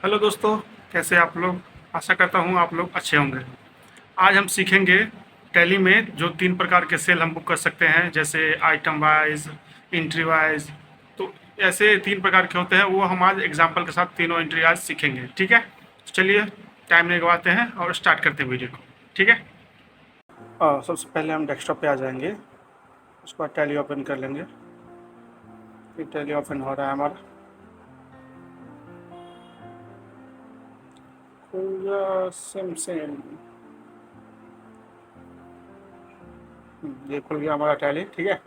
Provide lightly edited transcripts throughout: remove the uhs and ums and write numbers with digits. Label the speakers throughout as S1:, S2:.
S1: Hello दोस्तों, कैसे आप लोग। आशा करता हूँ आप लोग अच्छे होंगे। आज हम सीखेंगे टैली में जो 3 प्रकार के सेल हम बुक कर सकते हैं, जैसे आइटम वाइज, एंट्री वाइज। तो ऐसे 3 प्रकार के होते हैं, वो हम आज एग्जांपल के साथ तीनों एंट्री आज सीखेंगे। ठीक है, तो चलिए टाइम नहीं गवाते हैं और स्टार्ट करते हैं वीडियो को। ठीक है, सबसे पहले हम डेस्कटॉप पे आ जाएंगे, उसके बाद टैली ओपन कर लेंगे। फिर टैली ओपन हो रहा है हमारा। सेम सेम ये खुल गया हमारा टैली। ठीक है,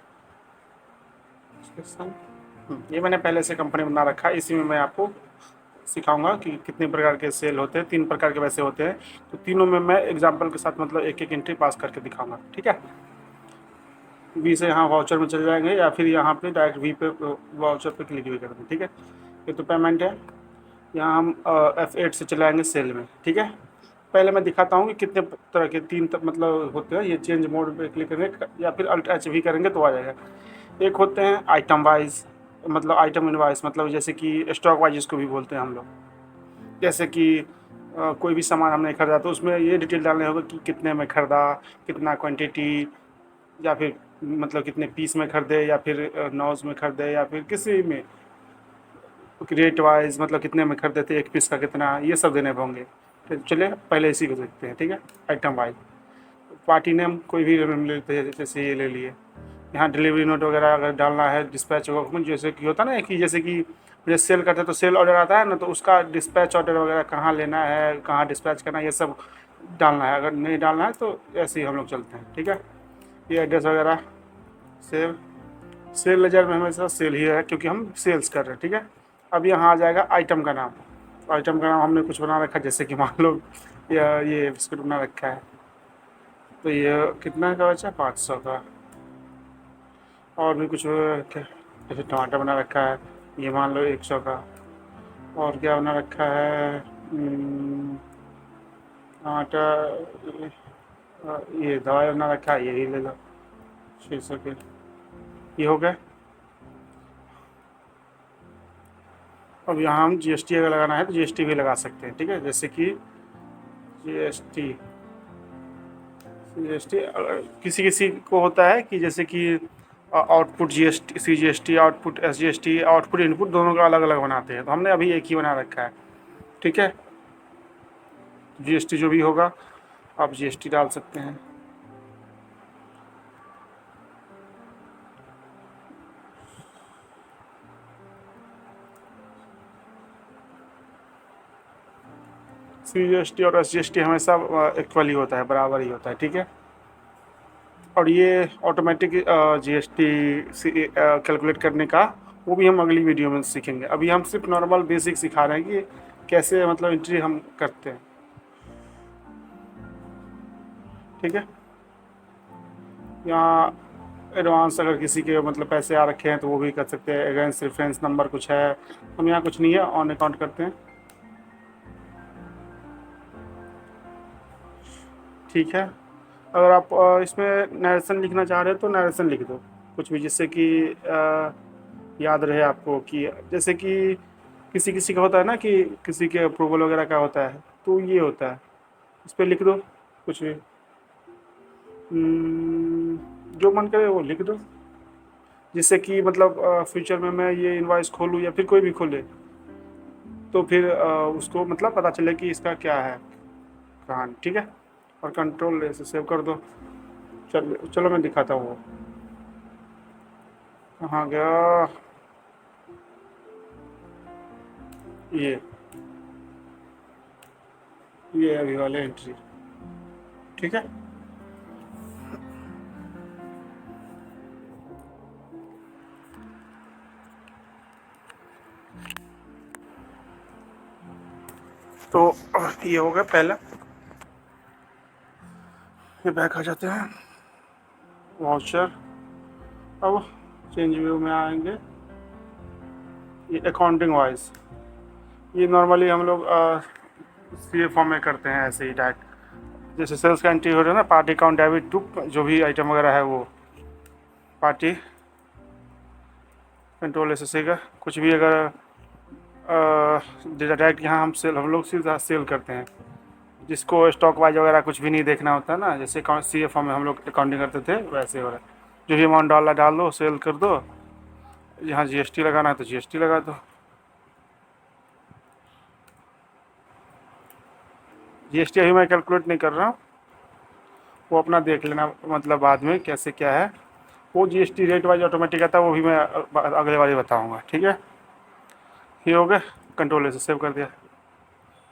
S1: ये मैंने पहले से कंपनी बना रखा है, इसी में मैं आपको सिखाऊंगा कि कितने प्रकार के सेल होते हैं। 3 प्रकार के वैसे होते हैं, तो तीनों में मैं एग्जांपल के साथ मतलब एक एक एंट्री पास करके दिखाऊंगा। ठीक है, वी से यहाँ वाउचर में चले जाएंगे या फिर यहाँ पे डायरेक्ट वी पे वाउचर पे क्लिक भी कर दें। ठीक है, ये तो पेमेंट है। यहाँ हम F8 से चलाएंगे सेल में। ठीक है, पहले मैं दिखाता हूँ कि कितने तरह के मतलब होते हैं। ये चेंज मोड पे क्लिक करेंगे या फिर अल्ट एच भी करेंगे तो आ जाएगा। एक होते हैं आइटम वाइज, मतलब आइटम इनवाइस, मतलब जैसे कि स्टॉक वाइज इसको भी बोलते हैं हम लोग। जैसे कि कोई भी सामान हमने खरीदा तो उसमें ये डिटेल डालने होगा कि कितने में खरीदा, कितना क्वांटिटी, या फिर मतलब कितने पीस में खरीदे, या फिर नॉज में खरीदे, या फिर किसी में रेट वाइज, मतलब कितने में खरीदे थे, एक पीस का कितना, ये सब देने होंगे। तो चलिए पहले इसी को देखते हैं। ठीक है, आइटम वाइज पार्टी नेम कोई भी ले लेते हैं, जैसे ये ले लिए। यहाँ डिलीवरी नोट वगैरह अगर डालना है, डिस्पैच डॉक्यूमेंट जैसे कि होता है ना, कि जैसे कि मुझे सेल करते हैं तो सेल ऑर्डर आता है ना, तो उसका डिस्पैच ऑर्डर वगैरह कहाँ लेना है, कहाँ डिस्पैच करना है, ये सब डालना है। अगर नहीं डालना है तो ऐसे ही हम लोग चलते हैं। ठीक है, ये एड्रेस वगैरह सेव। सेल लेजर में हमेशा सेल ही है क्योंकि हम सेल्स कर रहे हैं। ठीक है, अब यहाँ आ जाएगा आइटम का नाम। आइटम का नाम हमने कुछ बना रखा है, जैसे कि मान लो ये बिस्कुट बना रखा है, तो ये कितना का बचा, 500 का। और भी कुछ जैसे टमाटर बना रखा है, ये मान लो 100 का। और क्या बना रखा है, टमाटर, ये दवाई बना रखा है, यही ले लो 600 के। ये हो गया। अब यहाँ हम GST अगर लगाना है तो GST भी लगा सकते हैं। ठीक है, जैसे कि GST GST किसी किसी को होता है कि जैसे कि output GST, CGST, output SGST, output input दोनों का अलग अलग बनाते हैं, तो हमने अभी एक ही बना रखा है। ठीक है, GST जो भी होगा आप GST डाल सकते हैं। CGST और SGST हमेशा इक्वल ही होता है, बराबर ही होता है। ठीक है, और ये ऑटोमेटिक GST कैलकुलेट करने का, वो भी हम अगली वीडियो में सीखेंगे। अभी हम सिर्फ नॉर्मल बेसिक सिखा रहे हैं कि कैसे मतलब एंट्री हम करते हैं। ठीक है, यहाँ एडवांस अगर किसी के मतलब पैसे आ रखे हैं तो वो भी कर सकते हैं। अगेंस्ट रेफरेंस नंबर कुछ है, हम यहाँ कुछ नहीं है, ऑन अकाउंट करते हैं। ठीक है, अगर आप इसमें नरेशन लिखना चाह रहे हो तो नरेशन लिख दो कुछ भी, जिससे कि याद रहे आपको। कि जैसे कि किसी किसी का होता है ना कि किसी के अप्रूवल वगैरह का होता है, तो ये होता है, इस पर लिख दो कुछ भी। जो मन करे वो लिख दो, जिससे कि मतलब फ्यूचर में मैं ये इनवॉइस खोलूँ या फिर कोई भी खोले तो फिर उसको मतलब पता चले कि इसका क्या है कहानी। ठीक है, और कंट्रोल ऐसे सेव कर दो। चलो चलो मैं दिखाता हूँ वो कहाँ गया। ये अभी वाले एंट्री। ठीक है, तो ये हो गया पहला। ये बैक आ जाते हैं वाउचर। अब चेंज व्यू में आएंगे। ये अकाउंटिंग वाइज, ये नॉर्मली हम लोग CA फॉर्म में करते हैं ऐसे ही डायरेक्ट। जैसे सेल्स का एंट्री हो रहा है ना, पार्टी अकाउंट डेबिट टू जो भी आइटम वगैरह है वो पार्टी, कंट्रोल SSA का कुछ भी अगर डायरेक्ट यहाँ हम लोग सीधा सेल करते हैं, जिसको स्टॉक वाइज वगैरह कुछ भी नहीं देखना होता है ना, जैसे CFA में हम लोग अकाउंटिंग करते थे वैसे हो रहा है। जो भी अमाउंट डाल दो, सेल कर दो, यहाँ GST लगाना है तो GST लगा दो। GST अभी मैं कैलकुलेट नहीं कर रहा हूँ, वो अपना देख लेना, मतलब बाद में कैसे क्या है, वो GST रेट वाइज ऑटोमेटिक आता है, वो भी मैं अगले बार बताऊँगा, ठीक है। ये हो गया, कंट्रोल से सेव कर दिया।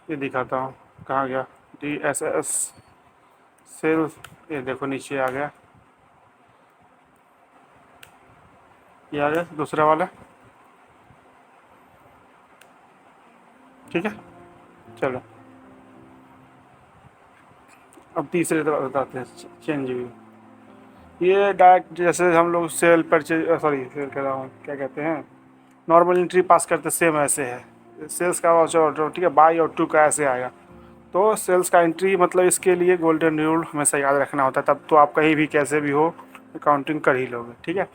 S1: ये दिखाता हूँ कहाँ गया, DSS सेल, ये देखो नीचे आ गया, ये आ गया दूसरा वाला, ठीक है। चलो अब तीसरे बताते हैं, चेंज भी। ये डायरेक्ट जैसे हम लोग सेल परचेज, सॉरी सेल कर रहा हूँ, क्या कहते हैं, नॉर्मल एंट्री पास करते सेम ऐसे है। सेल्स का ऑर्डर, ठीक है, बाई और टू का ऐसे आएगा। तो सेल्स का एंट्री मतलब इसके लिए गोल्डन रूल हमेशा याद रखना होता है, तब तो आप कहीं भी कैसे भी हो अकाउंटिंग कर ही लोगे, ठीक है।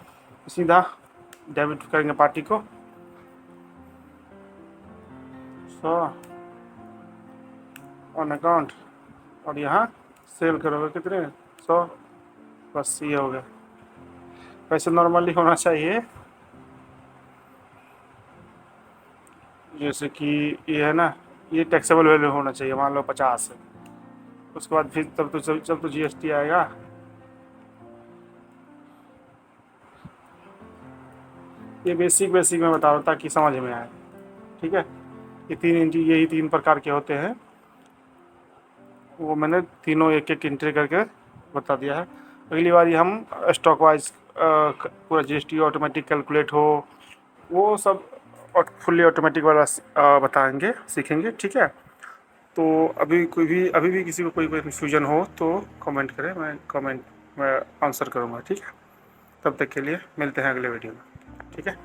S1: सीधा डेबिट करेंगे पार्टी को, 100 ऑन अकाउंट, और यहाँ सेल करोगे कितने, 100, बस ये हो गया। वैसे नॉर्मली होना चाहिए, जैसे कि ये है ना, ये टैक्सेबल वैल्यू होना चाहिए, मान लो 50 है, उसके बाद फिर जब तो GST आएगा। ये बेसिक मैं बता रहा हूँ ताकि समझ में आए, ठीक है। ये तीन एंट्री, यही 3 प्रकार के होते हैं, वो मैंने तीनों एक एक एंट्री करके बता दिया है। अगली बार ये हम स्टॉक वाइज पूरा GST ऑटोमेटिक कैलकुलेट हो, वो सब फुल्ली ऑटोमेटिक वाला बताएंगे, सीखेंगे, ठीक है। तो अभी भी किसी को कोई कन्फ्यूजन हो तो कमेंट करें, मैं कमेंट में आंसर करूँगा, ठीक है। तब तक के लिए मिलते हैं अगले वीडियो में, ठीक है।